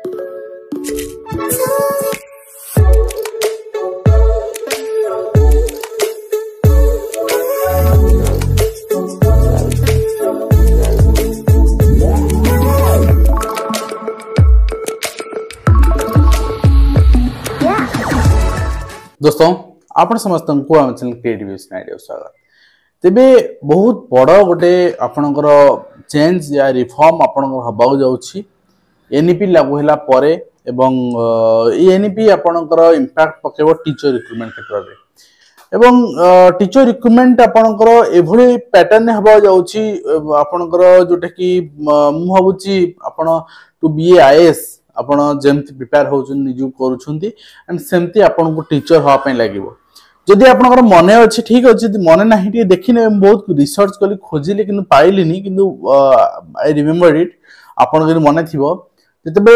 दोस्तों आपण समस्त को आम चैनल क्रिएटिव आइडिया स्वागत। तेबे बहुत बड़ गोटे आपणकर चेंज या रिफॉर्म आपणकर हबाउ जाउछि एनईपी लागू होला परे एवं एनईपी आपणकर इंपैक्ट पकेबो टीचर रिक्रूटमेंट क्षेत्र रे एवं टीचर रिक्रूटमेंट आपणकर एभली पैटर्न हबाउ जाउछि आपणकर जोटे कि मु भाबुछि आपण टू बी ए आईएएस आपण जेमति प्रिपेयर होउछन निजु करूछंती एंड सेमति आपण को टीचर हा पय लागिवो जदि आपनकर मने अछि ठीक अछि मने नाही टी देखिने बहुत रिसर्च कली खोजिले किनु पाइलिनी किनु आई रिमेंबर इट आपण के मने थिबो जतबे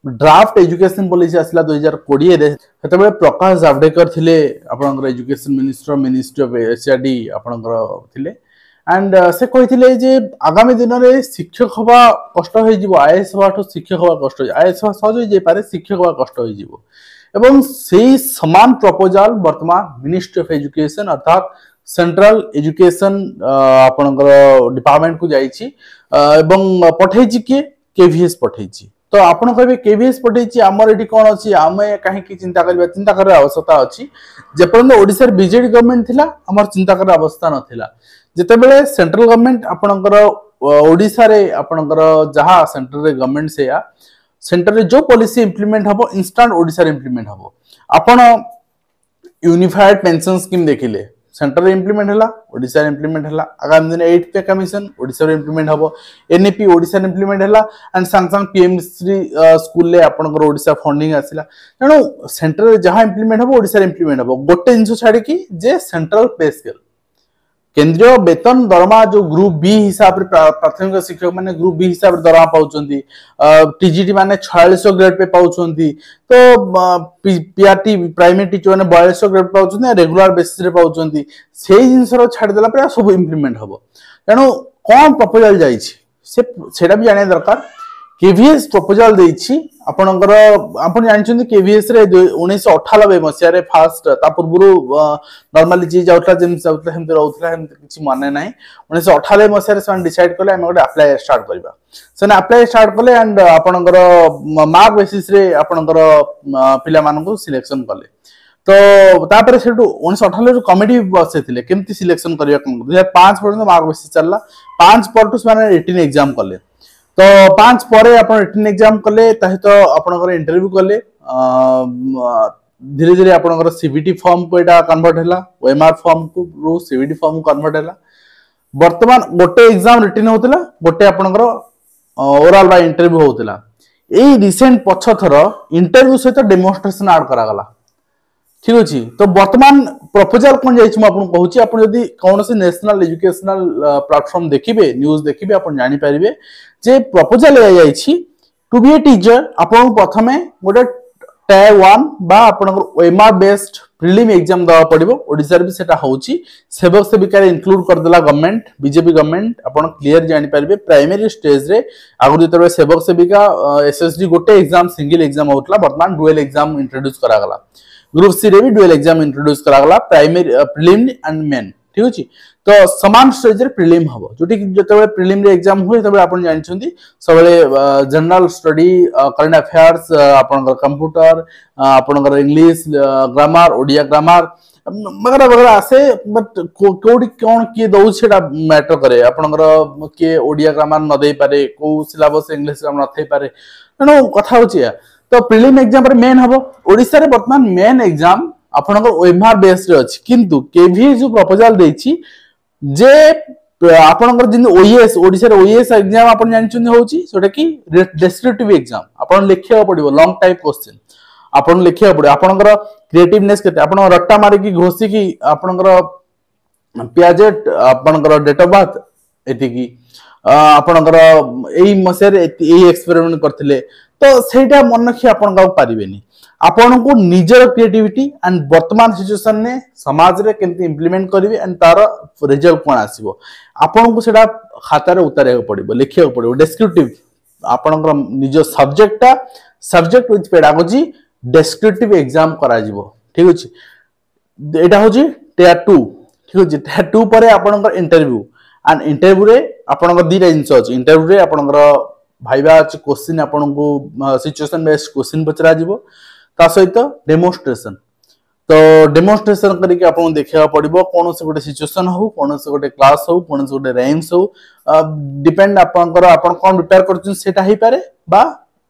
ड्राफ्ट एजुकेशन पॉलिसी आसला 2020 रे तबे प्रकाश जावड़ेकर थिले आपनकर एजुकेशन मिनिस्टर ऑफ एचआरडी आपनकर थिले एंड से कहिथिले जे आगामी दिन रे शिक्षक हवा कष्ट होई जिवो आईएएस हवाठो शिक्षक हवा कष्ट आईएएस हवा सहज होई जे पारे शिक्षक हवा कष्ट होई जिवो एवं सेही समान प्रपोजल वर्तमान मिनिस्ट्री ऑफ एजुकेशन अर्थात सेंट्रल एजुकेशन आपनकर डिपार्टमेंट को जाईची एवं पठैची के केवीएस पठैची तो आपण कहबे केवीएस पठैची हमर एठी कोन अछि आमे काहे की चिंता करे आवश्यकता अछि जेपरन ओडिसा बीजेडी गवर्नमेंट थिला हमर चिंता करे अवस्था नथिला जेतेबेले सेंट्रल गवर्नमेंट आपनकर ओडिसा रे आपनकर जहा सेंट्रल रे गवर्नमेंट से या सेंटर रे जो पॉलिसी इंप्लीमेंट हबो इंस्टेंट ओडिसा रे इंप्लीमेंट हबो आपण यूनिफाइड पेंशन स्कीम देखिले सेंटर रे इंप्लीमेंट हला ओडिसा रे इंप्लीमेंट हला आगामी दिन 8 पे कमीशन ओडिसा रे इंप्लीमेंट हबो एनईपी ओडिसा रे इंप्लीमेंट हला एंड सांग पीएमसी स्कूल ले आपनकर ओडिसा फंडिंग आसिला तेणु सेंटर रे जहा इंप्लीमेंट हबो ओडिसा रे इंप्लीमेंट हबो गोटे जिंस छाडी कि जे सेंट्रल पे स्केल केंद्रीय वेतन दरमा जो ग्रुप बी हिसाब रे प्राथमिक शिक्षक माने ग्रुप बी हिसाब रे दरमा पाउचंती टीजीटी माने 4600 ग्रेड पे पाउचंती तो पीआरटी प्राइमरी टीचर माने 4200 ग्रेड पाउचंती रेगुलर बेसिस रे पाउचंती सेही जिंस रो छाडी देला पर सब इंप्लीमेंट हबो तेनु कोन प्रपोजल जाईछि सेटा भी जाने दरकार केवीएस प्रपोजल देछि आपनकर आपण जानिछन केवीएस रे 1998 मसिया रे फास्ट ता पूर्वरु नॉर्मली जी जाउतला जेम जाउतला हम रहउतला हम किछि माने नाही 1998 मसिया रे सन डिसाइड करले हम गोटे अप्लाई स्टार्ट करबा सने अप्लाई स्टार्ट करले एंड आपनकर मार्क बेसिस रे आपनकर पिला मानन को सिलेक्शन करले तो तापर सेटु 1998 रो कमिटी बसेथिले केमति सिलेक्शन करिया 2005 पर्यंत मार्क बेसिस चलला 5 पर टू माने 18 एग्जाम करले तो 5 परे आपण रिटन एग्जाम कले ताहि तो आपनकर इंटरव्यू कले धीरे धीरे आपनकर सीबीटी फॉर्म को एटा कन्वर्ट हैला ओएमआर फॉर्म को रो सीबीटी फॉर्म कन्वर्ट हैला वर्तमान गोटे एग्जाम रिटन होतला गोटे आपनकर ओवरऑल बाय इंटरव्यू होतला एई रिसेंट पछथर इंटरव्यू सहित डेमोन्स्ट्रेशन ऐड करा गला ठीक अछि तो वर्तमान प्रपोजल कोन जाई छु आपन कहूची आपन यदि कोनोसी नेशनल एजुकेशनल प्लेटफॉर्म देखिबे न्यूज़ देखिबे आपन जानि परिबे जे प्रपोजल आ जाई छि टू बी ए टीचर आपन प्रथमे गोटे टायर 1 बा आपन ओएमआर बेस्ड प्रीलिम एग्जाम दवा पड़िबो ओडिसा रे भी सेटा होउची सेवक सेविका रे इंक्लूड कर देला गवर्नमेंट बीजेपी गवर्नमेंट आपन क्लियर जानि परिबे प्राइमरी स्टेज रे आगु जतबे सेवक सेविका एसएसडी गोटे एग्जाम सिंगल एग्जाम होतला वर्तमान डुअल एग्जाम इंट्रोड्यूस करा गला ग्रुप सी रे भी डुअल एग्जाम इंट्रोड्यूस करा गला प्राइमरी प्रीलिम एंड मेन ठीक अछि तो समान स्टेज रे प्रीलिम हबो जोटी जतबे प्रीलिम रे एग्जाम होय तबे आपन जानि छथि सबले जनरल स्टडी करंट अफेयर्स आपन कंप्यूटर आपन इंग्लिश ग्रामर ओडिया ग्रामर वगैरह वगैरह आसे बट कोडी कोन के दउ छेडा मैटर करे आपन के ओडिया ग्रामर न दे पारे को सिलेबस इंग्लिश ग्रामर न थे पारे तनो कथा होची तो प्रीलिम एग्जाम पर मेन हबो ओडिसा रे वर्तमान मेन एग्जाम आपनकर ओएमआर बेस्ड रे अछि किंतु केवी जो प्रपोजल देछि जे आपनकर जिन ओएस ओडिसा रे ओएस एग्जाम आपन जानिछन होउची सोटा कि डेस्क्रिप्टिव एग्जाम आपन लिखिया पड़िबो लॉन्ग टाइप क्वेश्चन आपन लिखिया पड़े आपनकर क्रिएटिवनेस केते आपन रट्टा मारी की घोसी की आपनकर पियाजेट आपनकर डेट ऑफ बर्थ एति की आपनकर एई मसेर एई एक्सपेरिमेंट करथिले तो सेटा मन रखी आपन का पारिबेनी आपन को निजर क्रिएटिविटी एंड वर्तमान सिचुएशन ने समाज रे केमति इंप्लीमेंट करिवे एंड तार रिजल्ट कोन आसीबो आपन को सेटा खाता रे उतारे पड़िबो लिखिया पड़िबो डेस्क्रिप्टिव आपन निज सब्जेक्ट ता subject with pedagogy descriptive exam करा जिवो ठीक अछि एटा होची टियर 2 ठीक अछि टियर 2 परे आपनकर इंटरव्यू एंड इंटरव्यू रे आपनकर दीटा जिंस अछि इंटरव्यू रे आपनकर भाइबा अछि क्वेश्चन आपनको सिचुएशन बेस्ड क्वेश्चन पचरा जिवो ता सहित डेमोन्स्ट्रेशन तो डेमोन्स्ट्रेशन करके आपन देखिया पड़िबो कोन से गोटे सिचुएशन हो कोन से गोटे क्लास हो कोन से गोटे रेंज हो डिपेंड आपनकर आपन कोन प्रिपेयर करछन सेटा ही पारे बा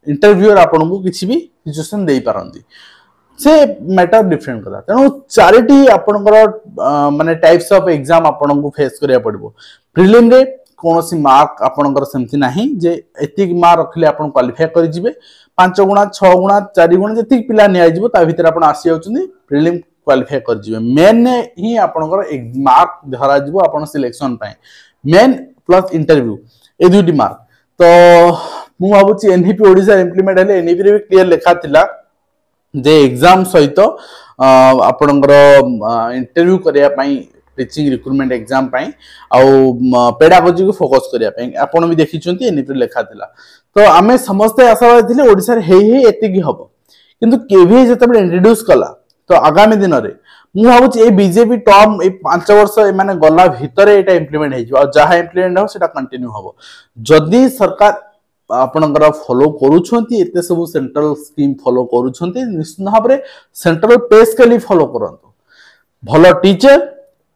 इंटरव्यूअर आपनको किछि भी सिचुएशन देई पारंती से मैटर डिफरेंट कला तेणु चारिटी आपनकर माने टाइप्स ऑफ एग्जाम आपनको फेस करिया पड़िबो प्रीलिम रे कोनोसी मार्क आपनकर सेमति नाही जे एतिक मार्क रखले आपन क्वालिफाई करि जिवे 5 गुणा 6 गुणा 4 गुणा जतिक पिला निया जिवो ता भीतर आपन आसी जाउछनी प्रीलिम क्वालिफाई कर जिवे मेन ही आपनकर एक मार्क धरा जिवो आपन सिलेक्शन पाए मेन प्लस इंटरव्यू ए दुटी मार्क तो मु भाबुची एनईपी ओडिसा इंप्लीमेंट हले एनईपी रे भी क्लियर लिखा थिला जे एग्जाम सहित आपनकर इंटरव्यू करिया पई टीचिंग रिक्रूटमेंट एग्जाम पई आ पेडागोजी को फोकस करिया पई आपन भी देखिचंती एनईपी लिखा थिला तो आमे समस्त आशावादी थिले ओडिसा रे हेई एतिकी हबो किंतु केवी जतबे इंट्रोड्यूस कला तो आगामी दिन रे मु भाबुची ए बीजेपी टर्म ए 5 वर्ष ए माने गला भितरे एटा इंप्लीमेंट हेजो आ जहा इंप्लीमेंट हो सेटा कंटिन्यू हबो जदी सरकार आपनकर फॉलो करूछंती एते सब सेंट्रल स्कीम फॉलो करूछंती निश्चित भाबरे सेंट्रल पे स्केल फॉलो करंतो भलो टीचर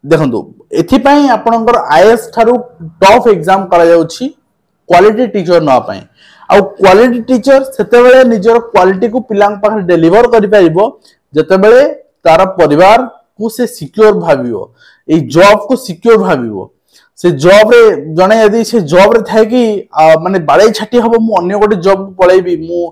देखंतु एथि पई आपनकर आईएएस थारु टॉप एग्जाम करा जाउछि क्वालिटी टीचर न पाए आ क्वालिटी टीचर सेते बेले निजर क्वालिटी को पिलांग पाखर डिलीवर करि पाइबो जते बेले तार परिवार को से सिक्योर भाबियो ए जॉब को सिक्योर भाबियो से जॉब रे जने यदि से जॉब रे थाए कि माने बाळे छाटी हबो मु अन्य गोटे जॉब पळेबी मु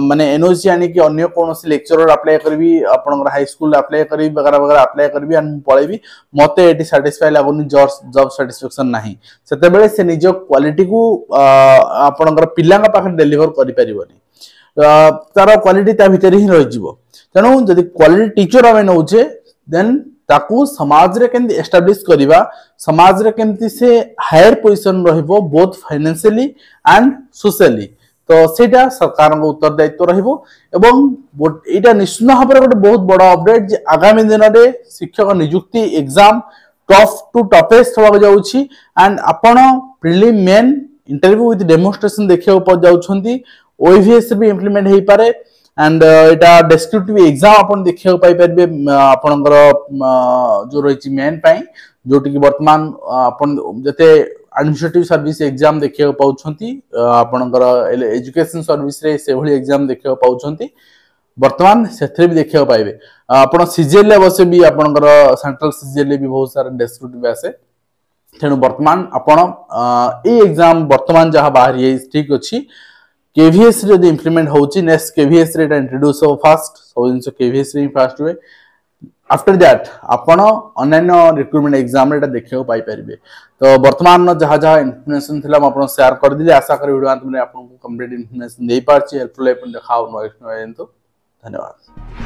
माने एनओसी आनी कि अन्य कोनोसी लेक्चरर अप्लाई करबी आपनकर हाई स्कूल अप्लाई करबी वगैरह वगैरह अप्लाई करबी एंड मु पळेबी मते एटी सैटिस्फाई लागुनी जॉब सैटिस्फैक्शन नाही सेते बेले से निज क्वालिटी को आपनकर पिलांगा पाखर डिलीवर करि परिबोनी तार क्वालिटी ता भीतर ही रहि जिवो तेनु जदि क्वालिटी टीचर आमे नउछे देन ताकू समाज रे केंति एस्टैब्लिश करिबा समाज रे केंति से हायर पोजीशन रहइबो बोथ फाइनेंशियली एंड सोशली तो सेटा सरकार को उत्तरदायित्व रहिबो एवं एटा निश्चित भाबरे गोटे बहुत बड़ा अपडेट जे आगामी दिन रे शिक्षक नियुक्ति एग्जाम टफ टू टफेस्ट होबा जाउछि एंड आपण prelim main interview with demonstration देखियो प जाउछंती ओईवीएस भी इंप्लीमेंट हेई पारे एंड एटा डेस्क्रिप्टिव एग्जाम अपन देखियो पाई परबे आपनकर जो रहिछि मेन पई जोटी कि वर्तमान अपन जते एडमिनिस्ट्रेटिव सर्विस एग्जाम देखियो पाउछंती आपनकर एजुकेशन सर्विस रे से भली एग्जाम देखियो पाउछंती वर्तमान सेथरे भी देखियो पाइबे आपण सीजीएल ले बसे भी आपनकर सेंट्रल सीजीएल ले भी बहुत सारा डेस्क्रिप्टिव आसे तेनु वर्तमान आपण ए एग्जाम वर्तमान जहा बाहर ये ठीक अछि केवीएस रे द इंप्लीमेंट होची नेक्स्ट केवीएस रे इंट्रोड्यूस हो फास्ट सो इनसो केवीएस रे फास्ट हुए आफ्टर दैट आपण अन्य रिक्रूटमेंट एग्जाम रे देखियो पाई परिबे तो वर्तमान जहा जहा इन्फॉर्मेशन थिला आपण शेयर कर दिले आशा करी वीडियो अंत में आपण को कंप्लीट इन्फॉर्मेशन दे पारछि हेल्पफुल अपन देखाओ धन्यवाद।